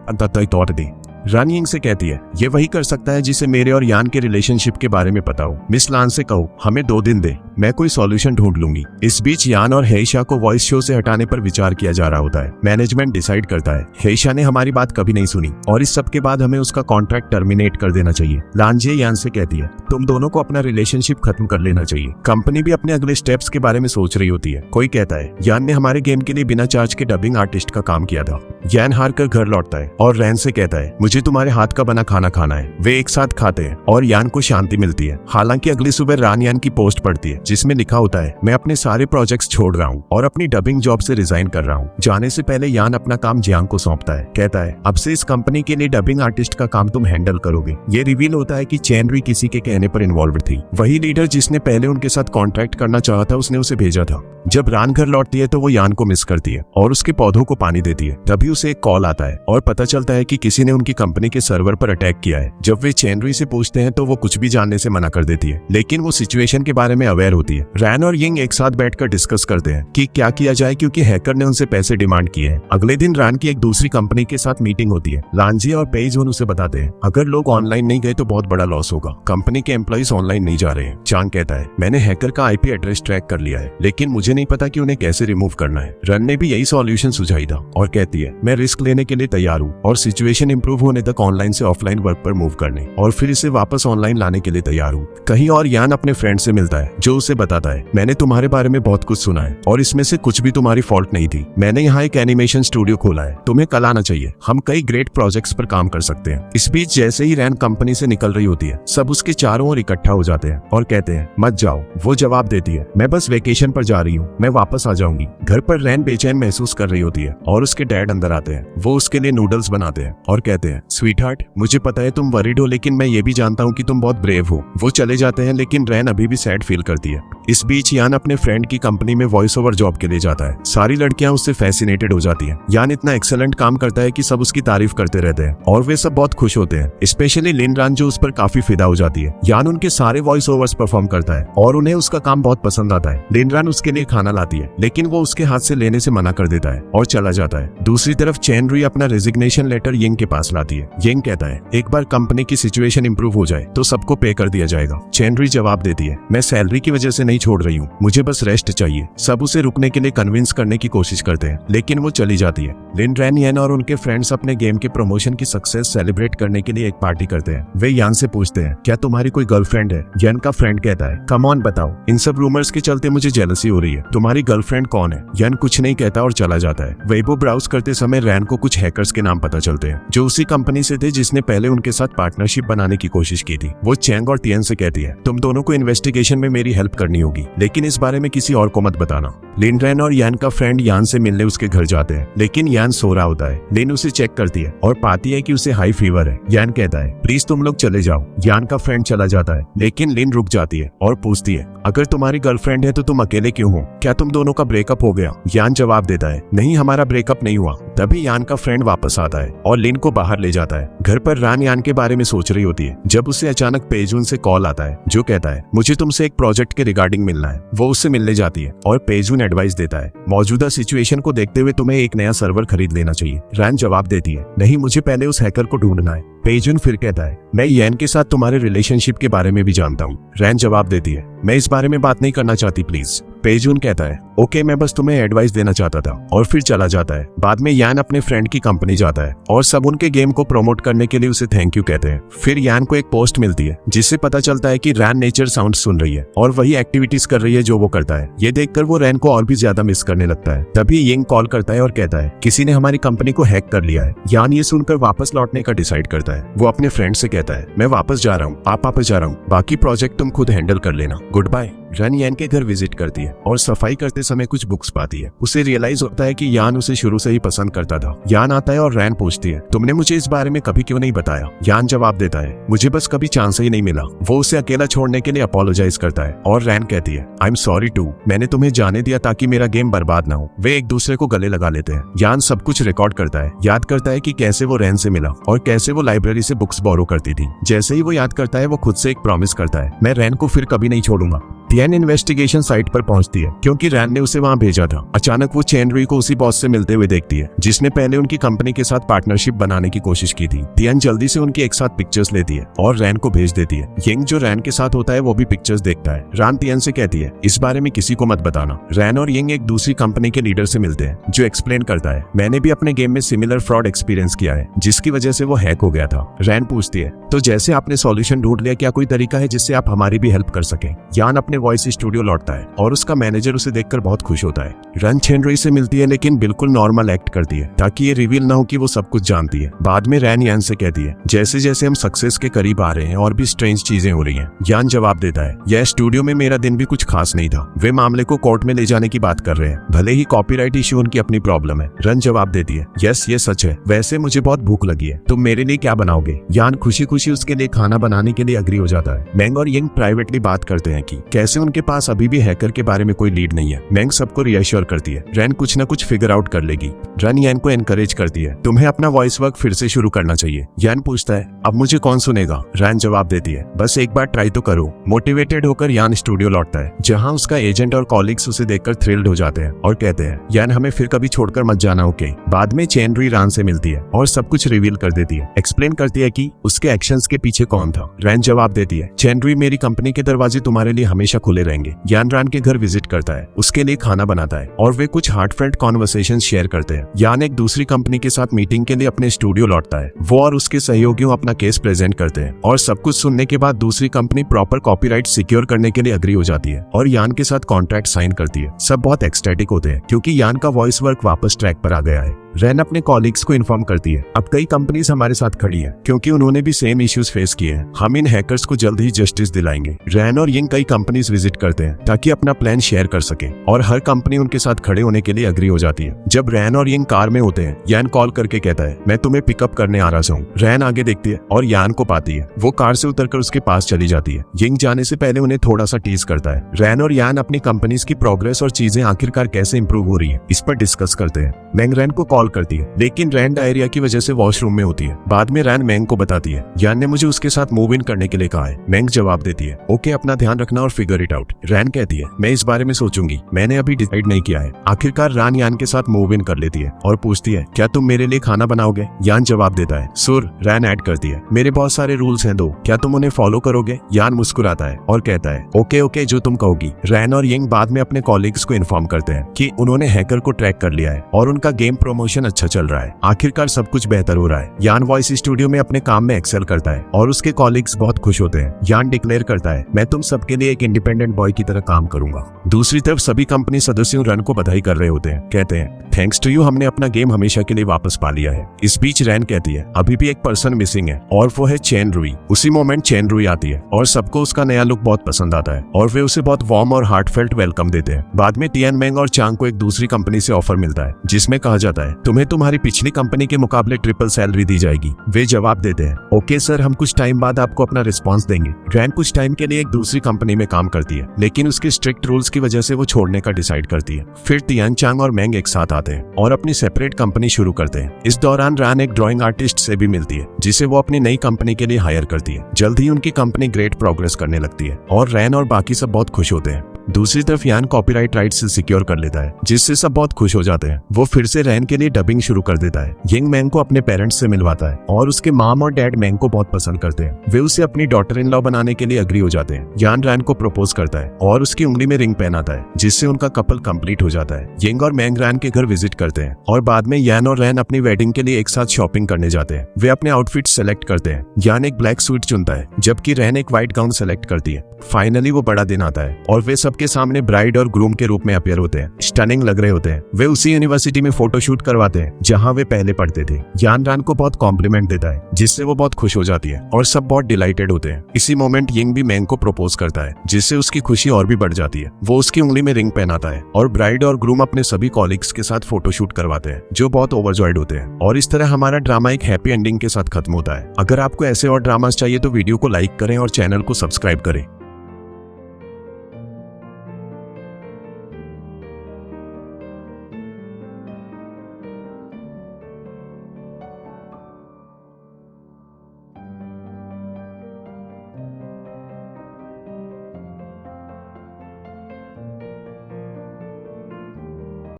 रन यिंग से कहती है ये वही कर सकता है जिसे मेरे और यान के रिलेशनशिप के बारे में पता हो। मिस लान से कहो हमें 2 दिन दे, मैं कोई सॉल्यूशन ढूंढ लूंगी। इस बीच यान और हेइशा को वॉइस शो से हटाने पर विचार किया जा रहा होता है। मैनेजमेंट डिसाइड करता है हेइशा ने हमारी बात कभी नहीं सुनी और इस सब के बाद हमें उसका कॉन्ट्रैक्ट टर्मिनेट कर देना चाहिए। लांजे यान से कहती है तुम दोनों को अपना रिलेशनशिप खत्म कर लेना चाहिए। कंपनी भी अपने अगले स्टेप्स के बारे में सोच रही होती है। कोई कहता है यान ने हमारे गेम के लिए बिना चार्ज के डबिंग आर्टिस्ट का काम किया था। यान हार कर घर लौटता है और रैन से कहता है मुझे तुम्हारे हाथ का बना खाना खाना है। वे एक साथ खाते हैं और यान को शांति मिलती है। हालांकि अगली सुबह रान यान की पोस्ट पड़ती है जिसमें लिखा होता है मैं अपने सारे प्रोजेक्ट्स छोड़ रहा हूँ और अपनी डबिंग जॉब से रिजाइन कर रहा हूँ। जाने से पहले यान अपना काम जियांग को सौंपता है। कहता है अब से इस कंपनी के लिए डबिंग आर्टिस्ट का काम तुम हैंडल करोगे। ये रिवील होता है कि चैन री किसी के कहने पर इन्वॉल्व थी। वही लीडर जिसने पहले उनके साथ कॉन्ट्रैक्ट करना चाहा था उसने उसे भेजा था। जब रान घर लौटती है तो वो यान को मिस करती है और उसके पौधों को पानी देती है। तभी उसे एक कॉल आता है और पता चलता है कि किसी ने उनकी कंपनी के सर्वर पर अटैक किया है। जब वे चैनरी से पूछते हैं तो वो कुछ भी जानने से मना कर देती है, लेकिन वो सिचुएशन के बारे में अवेयर होती है। रैन और यिंग एक साथ बैठकर डिस्कस करते हैं कि क्या किया जाए क्योंकि हैकर ने उनसे पैसे डिमांड किए हैं। अगले दिन रैन की एक दूसरी कंपनी के साथ मीटिंग होती है। लांजी और पेइजोन उसे बताते हैं अगर लोग ऑनलाइन नहीं गए तो बहुत बड़ा लॉस होगा। कंपनी के एम्प्लॉइज ऑनलाइन नहीं जा रहे हैं। चांग कहता है मैंने हैकर का आईपी एड्रेस ट्रैक कर लिया है लेकिन मुझे नहीं पता कि उन्हें कैसे रिमूव करना है। रन ने भी यही सॉल्यूशन सुझाई था और कहती है मैं रिस्क लेने के लिए तैयार हूँ और सिचुएशन इंप्रूव होने तक ऑनलाइन से ऑफलाइन वर्क पर मूव करने और फिर इसे वापस ऑनलाइन लाने के लिए तैयार हूँ। कहीं और यान अपने फ्रेंड से मिलता है जो उसे बताता है मैंने तुम्हारे बारे में बहुत कुछ सुना है और इसमें से कुछ भी तुम्हारी फॉल्ट नहीं थी। मैंने यहाँ एक एनिमेशन स्टूडियो खोला है, तुम्हें कल आना चाहिए, हम कई ग्रेट प्रोजेक्ट्स पर काम कर सकते हैं। इस बीच जैसे ही रैन कंपनी से निकल रही होती है सब उसके चारों ओर इकट्ठा हो जाते हैं और कहते हैं मत जाओ। वो जवाब देती है मैं बस वेकेशन पर जा रही हूँ, मैं वापस आ जाऊंगी। घर पर रैन बेचैन महसूस कर रही होती है और उसके डैड अंदर आते हैं। वो उसके लिए नूडल्स बनाते हैं और कहते हैं स्वीटहार्ट मुझे पता है तुम वरीड हो लेकिन मैं ये भी जानता हूँ कि तुम बहुत ब्रेव हो। वो चले जाते हैं लेकिन रैन अभी भी सैड फील करती है। इस बीच यान अपने फ्रेंड की कंपनी में वॉइस ओवर जॉब के लिए जाता है। सारी लड़कियां उससे फैसिनेटेड हो जाती हैं। यान इतना एक्सेलेंट काम करता है कि सब उसकी तारीफ करते रहते हैं और वे सब बहुत खुश होते हैं, स्पेशली लिन रान जो उस पर काफी फिदा हो जाती है। यान उनके सारे वॉइस ओवर्स परफॉर्म करता है और उन्हें उसका काम बहुत पसंद आता है। लिन रान उसके लिए खाना लाती है लेकिन वो उसके हाथ से लेने से मना कर देता है और चला जाता है। दूसरी तरफ चैन री अपना रेजिग्नेशन लेटर यिंग के पास लाती है। यिंग कहता है एक बार कंपनी की सिचुएशन इंप्रूव हो जाए तो सबको पे कर दिया जाएगा। चैन री जवाब देती है मैं सैलरी की वजह से नहीं छोड़ रही हूँ, मुझे बस रेस्ट चाहिए। सब उसे रुकने के लिए कन्विंस करने की कोशिश करते हैं लेकिन वो चली जाती है। लिन रैन यान और उनके फ्रेंड्स अपने गेम के प्रमोशन की सक्सेस सेलिब्रेट करने के लिए एक पार्टी करते हैं। वे यान से पूछते हैं क्या तुम्हारी कोई गर्लफ्रेंड है? यान का फ्रेंड कहता है कम ऑन बताओ, इन सब रूमर्स के चलते मुझे जेलसी हो रही है। है, तुम्हारी गर्लफ्रेंड कौन है? यान कुछ नहीं कहता और चला जाता है। वेबो ब्राउज करते समय रैन को कुछ हैकर्स के नाम पता चलते हैं जो उसी कंपनी से थे जिसने पहले उनके साथ पार्टनरशिप बनाने की कोशिश की थी। वो चैंग और तियन से कहती है, तुम दोनों को इन्वेस्टिगेशन में मेरी हेल्प करनी होगी, लेकिन इस बारे में किसी और को मत बताना। लिन रैन और यान का फ्रेंड यान से मिलने उसके घर जाते हैं, लेकिन यान सो रहा होता है। लिन उसे चेक करती है और पाती है कि उसे हाई फीवर है। यान कहता है, प्लीज तुम लोग चले जाओ। यान का फ्रेंड चला जाता है, लेकिन लिन रुक जाती है और पूछती है, अगर तुम्हारी गर्लफ्रेंड है तो तुम अकेले क्यों हो? क्या तुम दोनों का ब्रेकअप हो गया? यान जवाब देता है, नहीं, हमारा ब्रेकअप नहीं हुआ। तभी यान का फ्रेंड वापस आता है और लिन को बाहर ले जाता है। घर पर रान यान के बारे में सोच रही होती है जब उसे अचानक पेजून से कॉल आता है जो कहता है, मुझे तुमसे एक प्रोजेक्ट के रिगार्डिंग मिलना है। वो उससे मिलने जाती है और पेजून एडवाइस देता है, मौजूदा सिचुएशन को देखते हुए तुम्हें एक नया सर्वर खरीद लेना चाहिए। रैन जवाब देती है, नहीं, मुझे पहले उस हैकर को ढूंढना है। पेजुन फिर कहता है, मैं यान के साथ तुम्हारे रिलेशनशिप के बारे में भी जानता हूँ। रैन जवाब देती है, मैं इस बारे में बात नहीं करना चाहती प्लीज। पेजुन कहता है, ओके, मैं बस तुम्हें एडवाइस देना चाहता था, और फिर चला जाता है। बाद में यान अपने फ्रेंड की कंपनी जाता है और सब उनके गेम को प्रमोट करने के लिए उसे थैंक यू कहते हैं। फिर यान को एक पोस्ट मिलती है जिससे पता चलता है कि रैन नेचर साउंड सुन रही है और वही एक्टिविटीज कर रही है जो वो करता है। ये देखकर वो रैन को और भी ज्यादा मिस करने लगता है। तभी यिंग कॉल करता है और कहता है, किसी ने हमारी कंपनी को हैक कर लिया है। यान ये सुनकर वापस लौटने का डिसाइड करता है। वो अपने फ्रेंड से कहता है, मैं वापस जा रहा हूँ, आप वापस जा रहा हूँ, बाकी प्रोजेक्ट तुम खुद हैंडल कर लेना, गुड बाय। रन यान के घर विजिट करती है और सफाई करते समय कुछ बुक्स पाती है। उसे रियलाइज होता है कि यान उसे शुरू से ही पसंद करता था। यान आता है और रैन पूछती है, तुमने मुझे इस बारे में कभी क्यों नहीं बताया? यान जवाब देता है, मुझे बस कभी चांस ही नहीं मिला। वो उसे अकेला छोड़ने के लिए अपोलोजाइज करता है और रैन कहती है, आई एम सॉरी टू, मैंने तुम्हें जाने दिया ताकि मेरा गेम बर्बाद ना हो। वे एक दूसरे को गले लगा लेते हैं। यान सब कुछ रिकॉर्ड करता है, याद करता है कि कैसे वो रैन से मिला और कैसे वो लाइब्रेरी से बुक्स बोरो करती थी। जैसे ही वो याद करता है वो खुद से एक प्रॉमिस करता है, मैं रैन को फिर कभी नहीं छोड़ूंगा। तियन इन्वेस्टिगेशन साइट पर पहुंचती है क्योंकि रैन ने उसे वहां भेजा था। अचानक वो चेन रुई को उसी बॉस से मिलते हुए देखती है जिसने पहले उनकी कंपनी के साथ पार्टनरशिप बनाने की कोशिश की थी। तियन जल्दी से उनकी एक साथ पिक्चर्स लेती है और रैन को भेज देती है। यिंग जो रैन के साथ होता है वो भी पिक्चर्स देखता है। रैन तियन से कहती है, इस बारे में किसी को मत बताना। रैन और यिंग एक दूसरी कंपनी के लीडर से मिलते हैं जो एक्सप्लेन करता है, मैंने भी अपने गेम में सिमिलर फ्रॉड एक्सपीरियंस किया है जिसकी वजह से वो हैक हो गया था। रैन पूछती है, तो जैसे आपने सॉल्यूशन ढूंढ लिया, क्या कोई तरीका है जिससे आप हमारी भी हेल्प कर सके? यान अपने वॉइस स्टूडियो लौटता है और उसका मैनेजर उसे देखकर बहुत खुश होता है। रन चेनरुई से मिलती है लेकिन बिल्कुल नॉर्मल एक्ट करती है ताकि ये रिवील ना हो कि वो सब कुछ जानती है। बाद में रैन यान से कहती है, जैसे जैसे हम सक्सेस के करीब आ रहे हैं और भी स्ट्रेंज चीजें हो रही हैं। यान जवाब देता है, यह स्टूडियो में मेरा दिन भी कुछ खास नहीं था, वे मामले को कोर्ट में ले जाने की बात कर रहे हैं, भले ही कॉपीराइट इश्यू उनकी अपनी प्रॉब्लम है। रन जवाब देती है, यस ये सच है, वैसे मुझे बहुत भूख लगी है, तुम मेरे लिए क्या बनाओगे? यान खुशी खुशी उसके लिए खाना बनाने के लिए अग्री हो जाता है। मैंग और यिंग प्राइवेटली बात करते हैं कि कैसे उनके पास अभी भी हैकर के बारे में कोई लीड नहीं है। मैंग सबको रिएश्योर करती है, रैन कुछ न कुछ फिगर आउट कर लेगी। रन यान को एनकरेज करती है, तुम्हें अपना वॉइस वर्क फिर से शुरू करना चाहिए। यान पूछता है, अब मुझे कौन सुनेगा? रैन जवाब देती है, बस एक बार ट्राई तो करो। मोटिवेटेड होकर यान स्टूडियो लौटता है जहां उसका एजेंट और कॉलीग्स उसे देखकर थ्रिल्ड हो जाते हैं और कहते हैं, यान हमें फिर कभी छोड़कर मत जाना, ओके? बाद में चेन रुई रैन से मिलती है और सब कुछ रिवील कर देती है। एक्सप्लेन करती है कि उसके एक्शंस के पीछे कौन था। रैन जवाब देती है, चेन रुई, मेरी कंपनी के दरवाजे तुम्हारे लिए हमेशा खुले रहेंगे। यान रैन के घर विजिट करता है, उसके लिए खाना बनाता है और वे कुछ हार्टफेल्ट कॉन्वर्सेशन शेयर करते हैं। यान एक दूसरी कंपनी के साथ मीटिंग के लिए अपने स्टूडियो लौटता है। वो और उसके सहयोगियों अपना केस प्रेजेंट करते हैं और सब कुछ सुनने के बाद दूसरी कंपनी प्रॉपर कॉपीराइट सिक्योर करने के लिए अग्री हो जाती है और यान के साथ कॉन्ट्रैक्ट साइन करती है। सब बहुत एक्सटेटिक होते हैं क्योंकि यान का वॉइस वर्क वापस ट्रैक पर आ गया है। रैन अपने कॉलीग्स को इन्फॉर्म करती है, अब कई कंपनीज हमारे साथ खड़ी हैं क्योंकि उन्होंने भी सेम इश्यूज फेस किए हैं। हम इन हैकर्स को जल्द ही जस्टिस दिलाएंगे। रैन और यिंग कई कंपनीज विजिट करते हैं ताकि अपना प्लान शेयर कर सके और हर कंपनी उनके साथ खड़े होने के लिए अग्री हो जाती है। जब रैन और यिंग कार में होते हैं, यान कॉल करके कहता है, मैं तुम्हें पिकअप करने आ रहा हूँ। रैन आगे देखती है और यान को पाती है। वो कार से उतरकर उसके पास चली जाती है। यिंग जाने से पहले उन्हें थोड़ा सा टीज करता है। रैन और यान अपनी कंपनीज की प्रोग्रेस और चीजें आखिरकार कैसे इंप्रूव हो रही है इस पर डिस्कस करते हैं। मैंग रैन को कॉल करती है लेकिन रैन डायरिया की वजह से वॉशरूम में होती है। बाद में रैन मैंग को बताती है, यान ने मुझे उसके साथ मूव इन करने के लिए कहा है। मैंग जवाब देती है, ओके, अपना ध्यान रखना और फिगर इट आउट। रैन कहती है, मैं इस बारे में सोचूंगी, मैंने अभी डिसाइड नहीं किया है। आखिरकार रैन यान के साथ मूव इन कर लेती है और पूछती है, क्या तुम मेरे लिए खाना बनाओगे? यान जवाब देता है, सुर। रैन ऐड करती है, मेरे बहुत सारे रूल्स हैं दो, क्या तुम उन्हें फॉलो करोगे? यान मुस्कुराता है और कहता है, ओके ओके, जो तुम कहोगी। रैन और यिंग बाद में अपने कॉलीग्स को इन्फॉर्म करते हैं कि उन्होंने हैकर को ट्रैक कर लिया है और उनका गेम प्रमोशन प्रमोशन अच्छा चल रहा है, आखिरकार सब कुछ बेहतर हो रहा है। यान वॉइस स्टूडियो में अपने काम में एक्सेल करता है और उसके कॉलीग्स बहुत खुश होते हैं। यान डिक्लेयर करता है, मैं तुम सबके लिए एक इंडिपेंडेंट बॉय की तरह काम करूंगा। दूसरी तरफ सभी कंपनी सदस्यों रन को बधाई कर रहे होते हैं, कहते हैं थैंक्स टू यू, हमने अपना गेम हमेशा के लिए वापस पा लिया है। इस बीच रैन कहती है अभी भी एक पर्सन मिसिंग है और वो है चैन रुई। उसी मोमेंट चैन रुई आती है और सबको उसका नया लुक बहुत पसंद आता है और वे उसे बहुत वार्म और हार्टफेल्ट वेलकम देते हैं। बाद में टियान मेंग और चांग को एक दूसरी कंपनी से ऑफर मिलता है जिसमें कहा जाता है तुम्हें तुम्हारी पिछली कंपनी के मुकाबले ट्रिपल सैलरी दी जाएगी। वे जवाब देते हैं ओके सर, हम कुछ टाइम बाद आपको अपना रिस्पॉन्स देंगे। रैन कुछ टाइम के लिए एक दूसरी कंपनी में काम करती है लेकिन उसके स्ट्रिक्ट रूल्स की वजह से वो छोड़ने का डिसाइड करती है। फिर टियान, चांग और मेंग एक साथ आते हैं और अपनी सेपरेट कंपनी शुरू करते हैं। इस दौरान रैन एक ड्राइंग आर्टिस्ट से भी मिलती है जिसे वो अपनी नई कंपनी के लिए हायर करती है। जल्द ही उनकी कंपनी ग्रेट प्रोग्रेस करने लगती है और रैन और बाकी सब बहुत खुश होते हैं। दूसरी तरफ यान कॉपीराइट राइट से सिक्योर कर लेता है जिससे सब बहुत खुश हो जाते हैं। वो फिर से रैन के लिए डबिंग शुरू कर देता है। यिंग मैंग को अपने पेरेंट्स से मिलवाता है और उसके माम और डैड मैंग को बहुत पसंद करते हैं। वे उसे अपनी डॉटर इन लॉ बनाने के लिए अग्री हो जाते हैं। यान रैन को प्रपोज करता है और उसकी उंगली में रिंग पहनाता है जिससे उनका कपल कंप्लीट हो जाता है। यिंग और मैंग रैन के घर विजिट करते हैं और बाद में यान और रैन अपनी वेडिंग के लिए एक साथ शॉपिंग करने जाते हैं। वे अपने आउटफिट सेलेक्ट करते हैं। यान एक ब्लैक सूट चुनता है जबकि रैन एक व्हाइट गाउन सेलेक्ट करती है। फाइनली वो बड़ा दिन आता है और वे सबके सामने ब्राइड और ग्रूम के रूप में अपीयर होते हैं। स्टनिंग लग रहे होते हैं। वे उसी यूनिवर्सिटी में फोटोशूट करवाते हैं जहां वे पहले पढ़ते थे। यान रैन को बहुत कॉम्प्लीमेंट देता है जिससे वो बहुत खुश हो जाती है और सब बहुत डिलाइटेड होते हैं। इसी मोमेंट यिंग भी मैंग को प्रपोज करता है जिससे उसकी खुशी और भी बढ़ जाती है। वो उसकी उंगली में रिंग पहनाता है और ब्राइड और ग्रूम अपने सभी कॉलीग्स के साथ फोटोशूट करवाते हैं जो बहुत ओवरजॉयड होते हैं। और इस तरह हमारा ड्रामा एक हैप्पी एंडिंग के साथ खत्म होता है। अगर आपको ऐसे और ड्रामास चाहिए तो वीडियो को लाइक करें और चैनल को सब्सक्राइब करें।